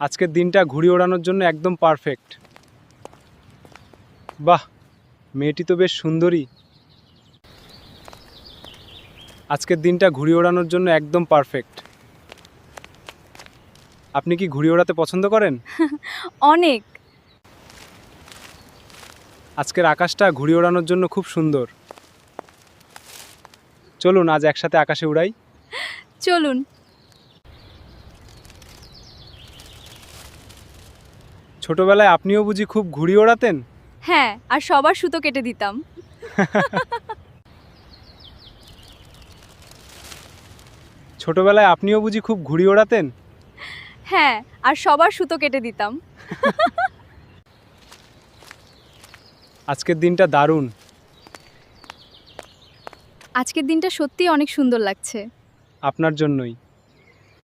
আজকের দিনটা ঘুড়ি ওড়ানোর জন্য একদম পারফেক্ট। বাহ, মেয়েটি তো বেশ সুন্দরী। আজকের দিনটা ঘুড়ি ওড়ানোর জন্য একদম পারফেক্ট। আপনি কি ঘুড়ি ওড়াতে পছন্দ করেন? অনেক। আজকের আকাশটা ঘুড়ি ওড়ানোর জন্য খুব সুন্দর। চলুন আজ একসাথে আকাশে উড়াই। চলুন। ছোটবেলায় আপনিও বুঝি খুব ঘুড়ি ওড়াতেন? হ্যাঁ, আর সবার সুতো কেটে দিতাম। ছোটবেলায় আপনিও বুঝি খুব ঘুড়ি ওড়াতেন? হ্যাঁ, আর সবার সুতো কেটে দিতাম। আজকের দিনটা দারুণ। আজকের দিনটা সত্যিই অনেক সুন্দর লাগছে। আপনার জন্যই।